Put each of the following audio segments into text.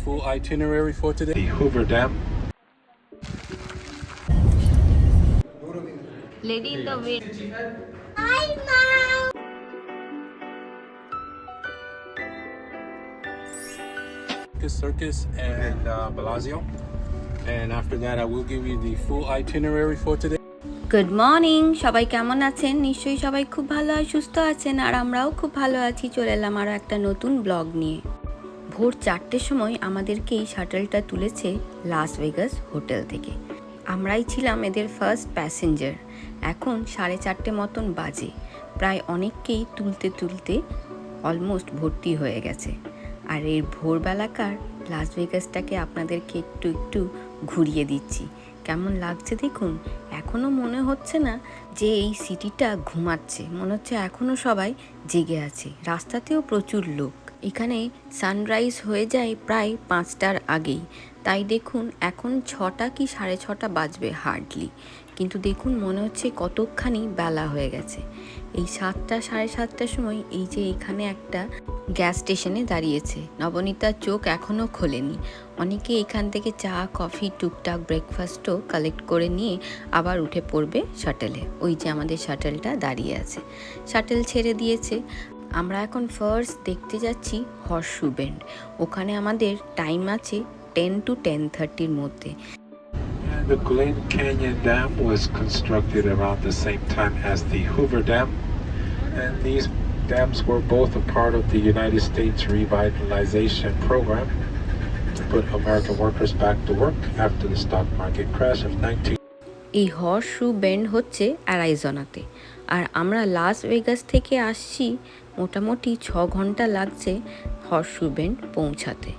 Full itinerary for today. The Hoover Dam. Lady in the wind. Circus and Bellagio. And after that, I will give you the full itinerary for today. Good morning, সবাই কেমন আছেন? নিশ্চয়ই সবাই খুব ভালো আর সুস্থ আছেন, আর আমরাও খুব ভালো আছি। চলে এলাম আরও একটা নতুন ব্লগ নিয়ে। ভোর 4টের সময় আমাদেরকে এই শাটলটা তুলেছে লাস ভেগাস হোটেল থেকে। আমরাই ছিলাম এদের ফার্স্ট প্যাসেঞ্জার। এখন 4:30 মতন বাজে। প্রায় অনেককেই তুলতে তুলতে অলমোস্ট ভর্তি হয়ে গেছে। আর এই ভোরবেলাকার লাস ভেগাসটাকে আপনাদেরকে একটু একটু ঘুরিয়ে দিচ্ছি। কেমন লাগছে দেখুন। এখনও মনে হচ্ছে না যে এই সিটিটা ঘুমাচ্ছে, মনে হচ্ছে এখনও সবাই জেগে আছে। রাস্তাতেও প্রচুর লোক। এখানে সানরাইজ হয়ে যায় প্রায় 5টার আগেই, তাই দেখুন এখন 6টা কি 6:30 বাজবে হার্ডলি, কিন্তু দেখুন মনে হচ্ছে কতখানি বেলা হয়ে গেছে। এই 7টা 7:30টার সময় এই যে এখানে একটা গ্যাস স্টেশনে দাঁড়িয়েছে। নবনীতার চোখ এখনও খোলেনি। অনেকে এখান থেকে চা কফি টুকটাক ব্রেকফাস্টও কালেক্ট করে নিয়ে আবার উঠে পড়বে শাটেলে। ওই যে আমাদের শাটেলটা দাঁড়িয়ে আছে, শাটেল ছেড়ে দিয়েছে। আমরা এখন ফার্স্ট দেখতে যাচ্ছি হর্সশু বেন্ড। ওখানে আমাদের টাইম আছে 10 to 10:30-র মধ্যে। The Glen Canyon Dam was constructed around the same time as the Hoover Dam, and these dams were both a part of the United States revitalization program to put American workers back to work after the stock market crash of 19. এই horseshoe bend হচ্ছে অ্যারিজোনাতে, আর আমরা Las Vegas থেকে আসছি। মোটামুটি 6 ঘন্টা লাগছে horseshoe bend পৌঁছাতে।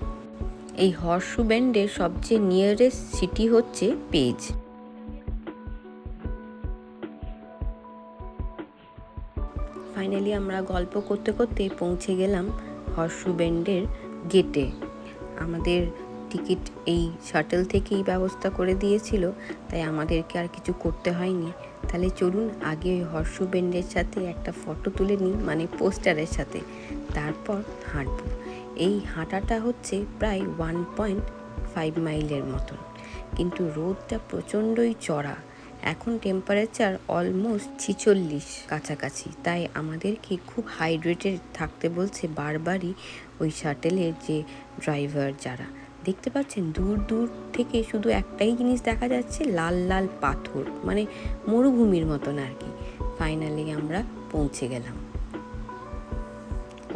এই হর্সশু বেন্ডের সবচেয়ে নিয়ারেস্ট সিটি হচ্ছে পেজ। ফাইনালি আমরা গল্প করতে করতে পৌঁছে গেলাম হর্সশু বেন্ডের গেটে। আমাদের টিকিট এই শাটল থেকেই ব্যবস্থা করে দিয়েছিল, তাই আমাদেরকে আর কিছু করতে হয়নি। তাহলে চলুন আগে ওই হর্সশু বেন্ডের সাথে একটা ফটো তুলে নিই, মানে পোস্টারের সাথে, তারপর হাঁটবো। এই হাঁটাটা হচ্ছে প্রায় 1.5 মাইলের মতন, কিন্তু রোদটা প্রচণ্ডই চড়া। এখন টেম্পারেচার অলমোস্ট 46 কাছাকাছি, তাই আমাদেরকে খুব হাইড্রেটেড থাকতে বলছে বারবারই ওই শাটেলের যে ড্রাইভার যারা। দেখতে পাচ্ছেন দূর দূর থেকে শুধু একটাই জিনিস দেখা যাচ্ছে, লাল লাল পাথর, মানে মরুভূমির মতন আর কি। ফাইনালি আমরা পৌঁছে গেলাম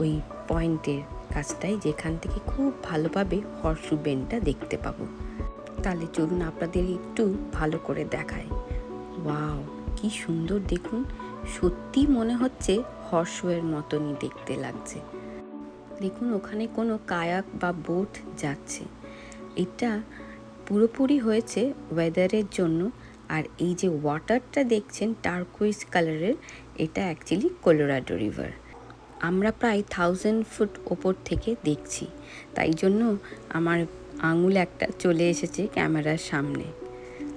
ওই পয়েন্টের কাছটায়, যেখান থেকে খুব ভালোভাবে হর্সশু বেন্ডটা দেখতে পাবো। তাহলে চলুন আপনাদের একটু ভালো করে দেখায়। ওয়াও, কি সুন্দর দেখুন। সত্যি মনে হচ্ছে হর্সশুয়ের মতনই দেখতে লাগছে। দেখুন ওখানে কোনো কায়াক বা বোট যাচ্ছে। এটা পুরোপুরি হয়েছে ওয়েদারের জন্য। আর এই যে ওয়াটারটা দেখছেন টার্কুইজ কালারের, এটা অ্যাকচুয়ালি কলোরাডো রিভার। আমরা প্রায় 1000 ফুট ওপর থেকে দেখছি, তাই জন্য আমার আঙুল একটা চলে এসেছে ক্যামেরার সামনে।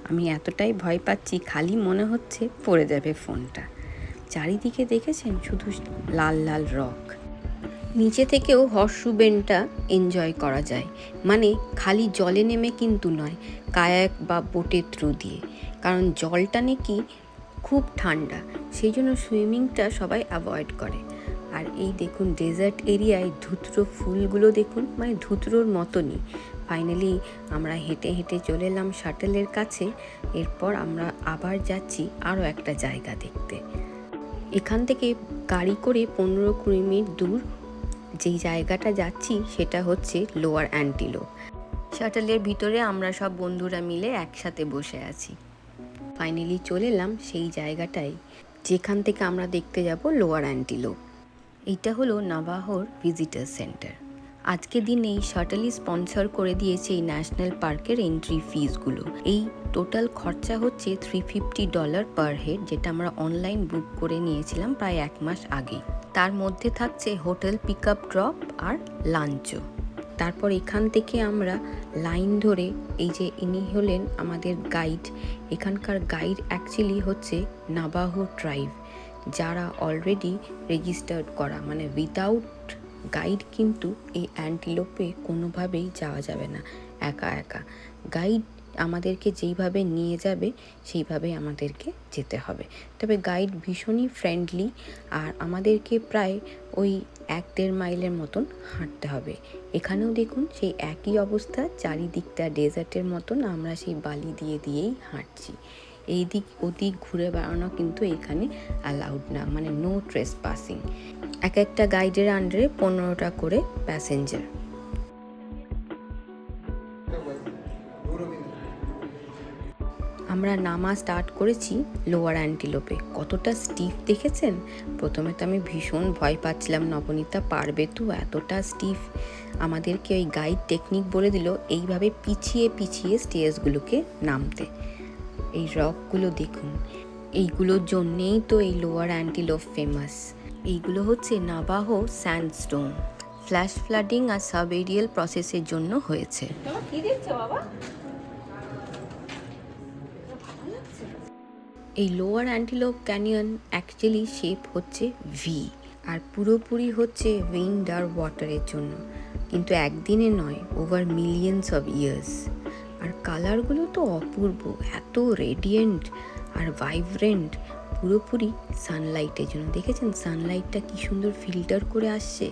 আমি এতটাই ভয় পাচ্ছি, খালি মনে হচ্ছে পড়ে যাবে ফোনটা। চারিদিকে দেখেছেন শুধু লাল লাল রক। নিচে থেকেও হর্সশু বেন্ডটা এনজয় করা যায়, মানে খালি জলে নেমে কিন্তু নয়, কায়াক বা বোটের থ্রু দিয়ে। কারণ জলটা নাকি খুব ঠান্ডা, সেই জন্য সুইমিংটা সবাই অ্যাভয়েড করে। আর এই দেখুন ডেজার্ট এরিয়ায় ধুতরো ফুলগুলো দেখুন, মানে ধুতরোর মতনই। ফাইনালি আমরা হেঁটে হেঁটে চলে এলাম শাটেলের কাছে। এরপর আমরা আবার যাচ্ছি আরও একটা জায়গা দেখতে। এখান থেকে গাড়ি করে 15-20 মিনিট দূর যেই জায়গাটা যাচ্ছি সেটা হচ্ছে লোয়ার অ্যান্টিলোপ। শাটেলের ভিতরে আমরা সব বন্ধুরা মিলে একসাথে বসে আছি। ফাইনালি চলে এলাম সেই জায়গাটায় যেখান থেকে আমরা দেখতে যাব লোয়ার অ্যান্টিলোপ। এইটা হলো নাভাহোর ভিজিটার সেন্টার। আজকে দিনে এই শাটেলই স্পন্সর করে দিয়েছে এই ন্যাশনাল পার্কের এন্ট্রি ফিসগুলো। এই টোটাল খরচা হচ্ছে $350 পার হেড, যেটা আমরা অনলাইন বুক করে নিয়েছিলাম প্রায় 1 মাস আগে। তার মধ্যে থাকছে হোটেল পিক আপ ড্রপ আর লাঞ্চও। তারপর এখান থেকে আমরা লাইন ধরে, এই যে ইনি হলেন আমাদের গাইড। এখানকার গাইড অ্যাকচুয়ালি হচ্ছে নাভাহো ট্রাইব, যারা অলরেডি রেজিস্টার্ড করা, মানে উইদাউট গাইড কিন্তু এই অ্যান্টিলোপে কোনোভাবেই যাওয়া যাবে না একা একা। গাইড আমাদেরকে যেইভাবে নিয়ে যাবে সেইভাবে আমাদেরকে যেতে হবে। তবে গাইড ভীষণই ফ্রেন্ডলি, আর আমাদেরকে প্রায় ওই 1-1.5 মাইলের মতন হাঁটতে হবে। এখানেও দেখুন সেই একই অবস্থা, চারিদিকটা ডেজার্টের মতন, আমরা সেই বালি দিয়েই হাঁটছি। এই দিক ওদিক ঘুরে বেড়ানো কিন্তু এখানে অ্যালাউড না, মানে নো ট্রেসপাসিং। এক একটা গাইডের আন্ডারে 15টা করে প্যাসেঞ্জার। আমরা নামা স্টার্ট করেছি লোয়ার অ্যান্টিলোপে। কতটা স্টিফ দেখেছেন? প্রথমে তো আমি ভীষণ ভয় পাচ্ছিলাম, নবনীতা পারবে তো? এতটা স্টিফ। আমাদেরকে ওই গাইড টেকনিক বলে দিল এইভাবে পিছিয়ে পিছিয়ে স্টেজগুলোকে নামতে। এই রকগুলো দেখুন, এইগুলোর জন্যেই তো এই লোয়ার অ্যান্টিলোপ ফেমাস। এইগুলো হচ্ছে নাভাহো স্যান্ডস্টোন। ফ্ল্যাশ ফ্লাডিং আর সাবএরিয়াল প্রসেসের জন্য হয়েছে। কি দেখছো বাবা? এই lower antelope canyon actually shape হচ্ছে ভি, আর পুরোপুরি হচ্ছে উইন্ড আর ওয়াটারের জন্য, কিন্তু একদিনে নয়, ওভার মিলিয়ন্স অফ ইয়ার্স। আর কালারগুলো তো অপূর্ব, এত রেডিয়েন্ট আর ভাইব্রেন্ট, পুরোপুরি সানলাইটের জন্য। দেখেছেন সানলাইটটা কি সুন্দর ফিল্টার করে আসছে।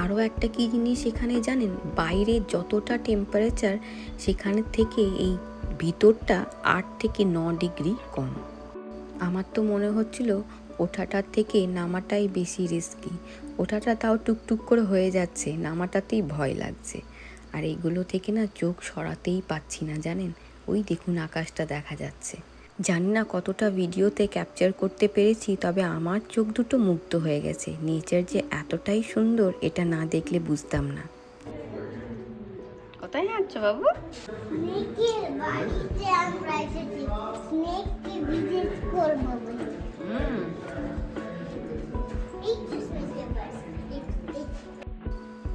আরও একটা কি জিনিস এখানে জানেন, বাইরে যতটা টেম্পারেচার সেখানের থেকে এই ভিতরটা 8 থেকে 9 ডিগ্রি কম। আমার তো মনে হচ্ছিল ওঠাটার থেকে নামাটাই বেশি রিস্কি। ওঠাটা তাও টুকটুক করে হয়ে যাচ্ছে, নামাটাতেই ভয় লাগছে। আর এইগুলো থেকে না চোখ সরাতেই পাচ্ছি না জানেন। ওই দেখুন আকাশটা দেখা যাচ্ছে। জানি না কতটা ভিডিওতে ক্যাপচার করতে পেরেছি, তবে আমার চোখ দুটো মুগ্ধ হয়ে গেছে। নেচার যে এতটাই সুন্দর, এটা না দেখলে বুঝতাম না। কোথায় হাঁটছো বাবু? স্নেকের বাড়িতে আমরা এসেছি, স্নেককে ভিজিট করব বলে। এই তো স্নেকের বাড়ি।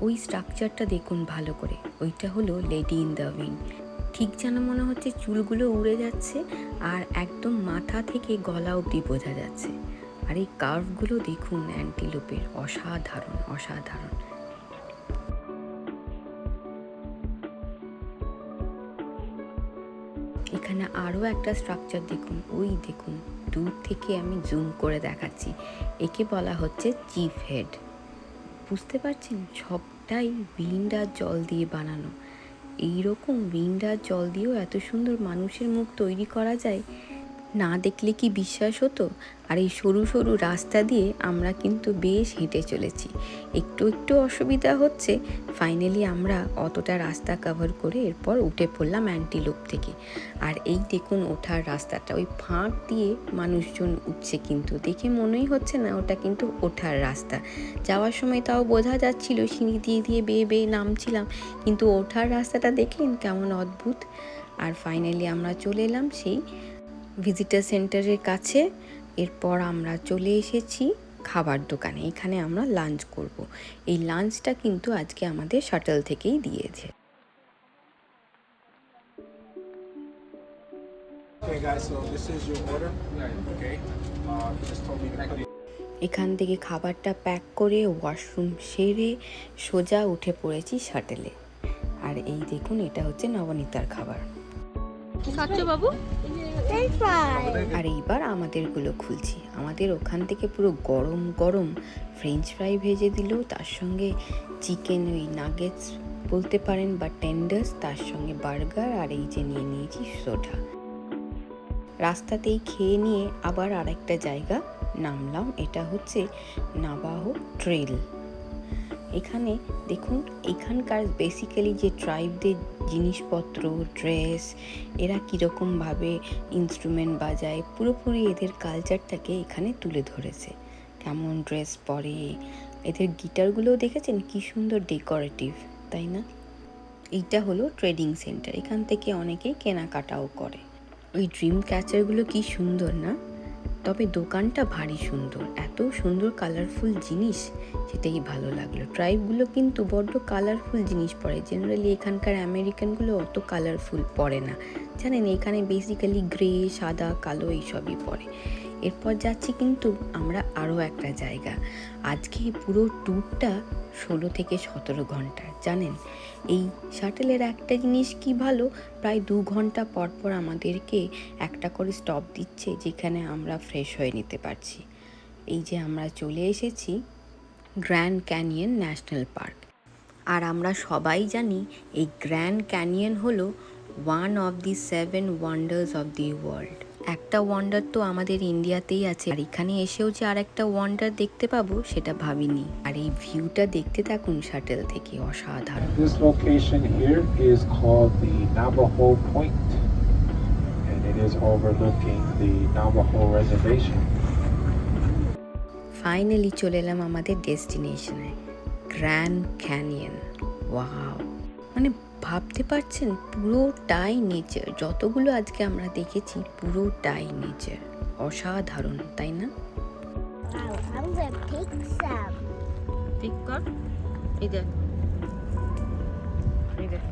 ওই স্ট্রাকচারটা দেখুন ভালো করে, ওইটা হলো লেডি ইন দ্য উইন্ড। ঠিক যেন মনে হচ্ছে চুলগুলো উড়ে যাচ্ছে, আর একদম মাথা থেকে গলা অবধি বোঝা যাচ্ছে। আর এই কার্ভগুলো দেখুন অ্যান্টিলোপের, অসাধারণ অসাধারণ। এখানে আরও একটা স্ট্রাকচার দেখুন, ওই দেখুন দূর থেকে আমি জুম করে দেখাচ্ছি। একে বলা হচ্ছে চিফ হেড। বুঝতে পারছেন, সবটাই উইন্ড আর জল দিয়ে বানানো। এইরকম উইন্ড আর জল দিয়েও এত সুন্দর মানুষের মুখ তৈরি করা যায়, না দেখলে কি বিশ্বাস হতো? আর এই সরু সরু রাস্তা দিয়ে আমরা কিন্তু বেশ হেঁটে চলেছি। একটু একটু অসুবিধা হচ্ছে। ফাইনালি আমরা অতটা রাস্তা কভার করে এরপর উঠে পড়লাম অ্যান্টিলোপ থেকে। আর এই দেখুন ওঠার রাস্তাটা, ওই ফাঁক দিয়ে মানুষজন উঠছে, কিন্তু দেখে মনেই হচ্ছে না ওটা কিন্তু ওঠার রাস্তা। যাওয়ার সময় তাও বোঝা যাচ্ছিল সিঁড়ি দিয়ে দিয়ে বেয়ে বেয়ে নামছিলাম, কিন্তু ওঠার রাস্তাটা দেখলেন কেমন অদ্ভুত। আর ফাইনালি আমরা চলে এলাম সেই ভিজিটার সেন্টারের কাছে। এরপর আমরা চলে এসেছি খাবার দোকানে। এখানে আমরা লাঞ্চ করব। এই লাঞ্চটা কিন্তু আজকে আমাদের শাটল থেকেই দিয়েছে। Okay guys, so this is your order. Okay. Just told me to put it. এখান থেকে খাবারটা প্যাক করে ওয়াশরুম সেরে সোজা উঠে পড়েছি শাটেলে। আর এই দেখুন এটা হচ্ছে নবনীতার খাবার। কি খাচ্ছ বাবু? আর এইবার আমাদেরগুলো খুলছি। আমাদের ওখান থেকে পুরো গরম গরম ফ্রেঞ্চ ফ্রাই ভেজে দিল, তার সঙ্গে চিকেন ওই নাগেটস বলতে পারেন বা টেন্ডার্স, তার সঙ্গে বার্গার, আর এই যে নিয়ে নিয়েছি সোডা। রাস্তাতেই খেয়ে নিয়ে আবার আরেকটা জায়গা নামলাম, এটা হচ্ছে নাভাহো ট্রেল। এখানে দেখুন এখানকার বেসিক্যালি যে ট্রাইবদের জিনিসপত্র, ড্রেস, এরা কীরকমভাবে ইনস্ট্রুমেন্ট বাজায়, পুরোপুরি এদের কালচারটাকে এখানে তুলে ধরেছে। কেমন ড্রেস পরে, এদের গিটারগুলোও দেখেছেন কি সুন্দর ডেকোরেটিভ, তাই না? এইটা হলো ট্রেডিং সেন্টার, এখান থেকে অনেকেই কেনাকাটাও করে। ওই ড্রিম ক্যাচারগুলো কি সুন্দর না? তবে দোকানটা ভারী সুন্দর, এত সুন্দর কালারফুল জিনিস, সেটাই ভালো লাগলো। ট্রাইবগুলো কিন্তু বড্ড কালারফুল জিনিস পরে, জেনারেলি এখানকার আমেরিকানগুলো অত কালারফুল পরে না, জানেন। এখানে বেসিক্যালি গ্রে, সাদা, কালো এইসবই পরে। এরপর যাচ্ছি কিন্তু আমরা আরও একটা জায়গা। আজকে পুরো ট্যুরটা 16 থেকে 17 ঘন্টার। জানেন, এই শাটেলের একটা জিনিস কি ভালো, প্রায় 2 ঘন্টা পর পর আমাদেরকে একটা করে স্টপ দিচ্ছে, যেখানে আমরা ফ্রেশ হয়ে নিতে পারছি। এই যে আমরা চলে এসেছি গ্র্যান্ড ক্যানিয়ন ন্যাশনাল পার্ক। আর আমরা সবাই জানি এই গ্র্যান্ড ক্যানিয়ন হলো one of the 7 wonders of the world. একটা ওয়ান্ডার তো আমাদের ইন্ডিয়াতেই আছে, আর এখানে এসেও যে আর একটা ওয়ান্ডার দেখতে পাবো সেটা ভাবিনি। আর এই ভিউটা দেখতে থাকুন শাটেল থেকে, অসাধারণ। This location here is called the Navajo Point, and it is overlooking the Navajo Reservation. Finally চলে এলাম আমাদের ডেস্টিনেশনে, গ্র্যান্ড ক্যানিয়ন। ওয়াও, মানে ভাবতে পারছেন পুরোটাই নেচার। যতগুলো আজকে আমরা দেখেছি পুরোটাই নেচার, অসাধারণ, তাই না? Wow, I'm gonna pick some. ঠিক কর, এই দেখ, এই দেখ।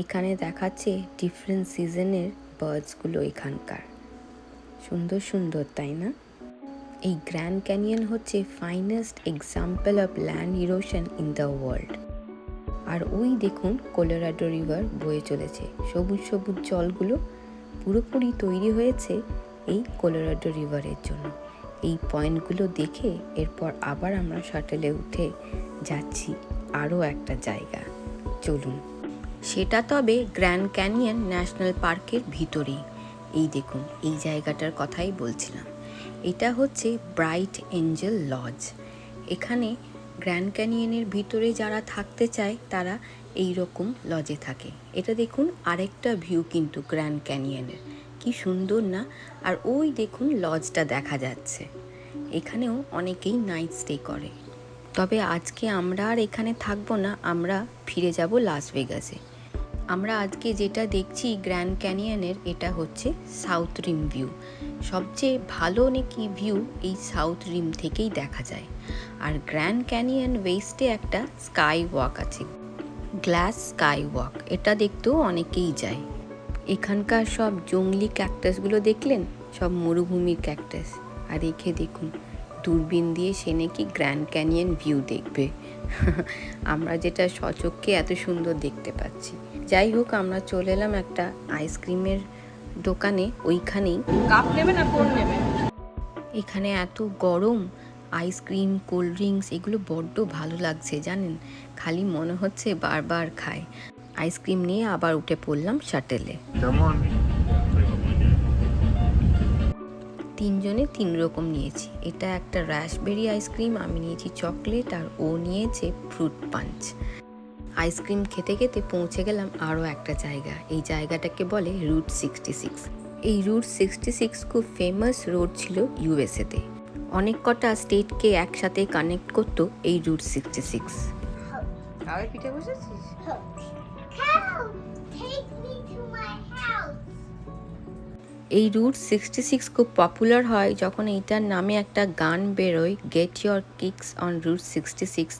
এখানে দেখাচ্ছে ডিফারেন্ট সিজনের বার্ডসগুলো এখানকার, সুন্দর সুন্দর, তাই না? এই গ্র্যান্ড ক্যানিয়ন হচ্ছে finest example of land erosion in the world. আর ওই দেখুন কলোরাডো রিভার বয়ে চলেছে, সবুজ সবুজ জলগুলো পুরোপুরি তৈরি হয়েছে এই কলোরাডো রিভারের জন্য। এই পয়েন্টগুলো দেখে এরপর আবার আমরা শাটেলে উঠে যাচ্ছি আরও একটা জায়গা। চলুন, সেটা তবে গ্র্যান্ড ক্যানিয়ন ন্যাশনাল পার্কের ভিতরেই। এই দেখুন, এই জায়গাটার কথাই বলছিলাম। এটা হচ্ছে ব্রাইট এঞ্জেল লজ। এখানে গ্র্যান্ড ক্যানিয়নের ভিতরে যারা থাকতে চায় তারা এই রকম লজে থাকে। এটা দেখুন আরেকটা ভিউ কিন্তু গ্র্যান্ড ক্যানিয়নের, কি সুন্দর না? আর ওই দেখুন লজটা দেখা যাচ্ছে, এখানেও অনেকেই নাইট স্টে করে। তবে আজকে আমরা আর এখানে থাকবো না, আমরা ফিরে যাব লাস ভেগাসে। আমরা আজকে যেটা দেখছি গ্র্যান্ড ক্যানিয়নের, এটা হচ্ছে সাউথ রিম ভিউ। সবচেয়ে ভালো নাকি ভিউ এই সাউথ রিম থেকেই দেখা যায়। আর গ্র্যান্ড ক্যানিয়ন ওয়েস্টে একটা স্কাই ওয়াক আছে, গ্লাস স্কাই ওয়াক, এটা দেখতেও অনেকেই যায়। এখানকার সব জংলি ক্যাকটাসগুলো দেখলেন, সব মরুভূমির ক্যাকটাস। আর রেখে দেখুন দূরবীন দিয়ে সে নাকি গ্র্যান্ড ক্যানিয়ন ভিউ দেখবে। আমরা যেটা সচক্ষে এত সুন্দর দেখতে পাচ্ছি। যাই হোক, আমরা চলে এলাম একটা আইসক্রিমের দোকানে, ওইখানেই। কাপ নেবে না কোন নেবে? এখানে এত গরম, আইসক্রিম কোল্ড ড্রিঙ্কস এগুলো বড্ড ভালো লাগছে জানেন, খালি মনে হচ্ছে বারবার খাই। আইসক্রিম নিয়ে আবার উঠে পড়লাম শাটেলে। Come 3জনে 3 রকম নিয়েছি। এটা একটা রাসবেরি আইসক্রিম, আমি নিয়েছি চকলেট, আর ও নিয়েছে ফ্রুট পাঞ্চ। আইসক্রিম খেতে খেতে পৌঁছে গেলাম আরও একটা জায়গা। এই জায়গাটাকে বলে রুট 66। এই রুট 66 খুব ফেমাস রোড ছিল ইউএসএতে। অনেক কটা স্টেটকে একসাথে কানেক্ট করতো এই রুট 66। আবার পিঠে বসেছিস? Cow, take me to my house. এই রুট 66 খুব পপুলার হয় যখন এইটার নামে একটা গান বেরোয়, get your kicks on route 66।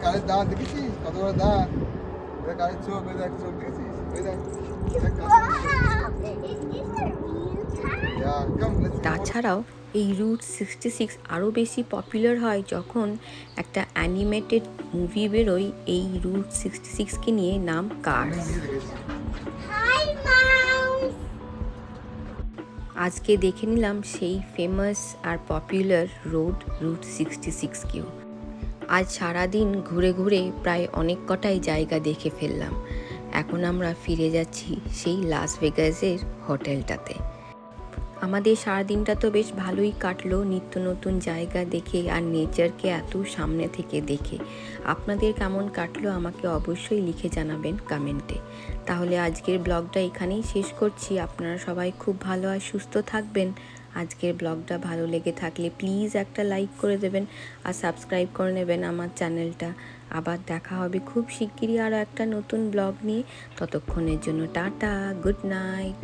কারের দাঁত দেখেছিস? কত বড় দাঁত? এটা কারের চোখ, ওই দেখ চোখ দেখেছিস? ওই দেখ। Wow, is this a real cow? Yeah, come, let's go. তাছাড়াও এই রুট 66 আরও বেশি পপুলার হয় যখন একটা অ্যানিমেটেড মুভি বেরোয় এই রুট 66কে নিয়ে, নাম কার্স। Hi, Mom. আজকে দেখে নিলাম সেই famous are popular road root 66কেও। আজ সারাদিন ঘুরে ঘুরে প্রায় অনেক কটাই জায়গা দেখে ফেললাম। এখন আমরা ফিরে যাচ্ছি সেই লাস ভেগাসের হোটেলটাতে। আমাদের সারাদিনটা তো বেশ ভালোই কাটলো নিত্য নতুন জায়গা দেখে আর নেচারকে এত সামনে থেকে দেখে। আপনাদের কেমন কাটলো আমাকে অবশ্যই লিখে জানাবেন কমেন্টে। তাহলে আজকের ব্লগটা এখানেই শেষ করছি। আপনারা সবাই খুব ভালো আর সুস্থ থাকবেন। আজকের ব্লগটা ভালো লেগে থাকলে প্লিজ একটা লাইক করে দেবেন আর সাবস্ক্রাইব করে নেবেন আমার চ্যানেলটা। আবার দেখা হবে খুব শিগগিরই আরও একটা নতুন ব্লগ নিয়ে। ততক্ষণের জন্য টাটা, গুড নাইট।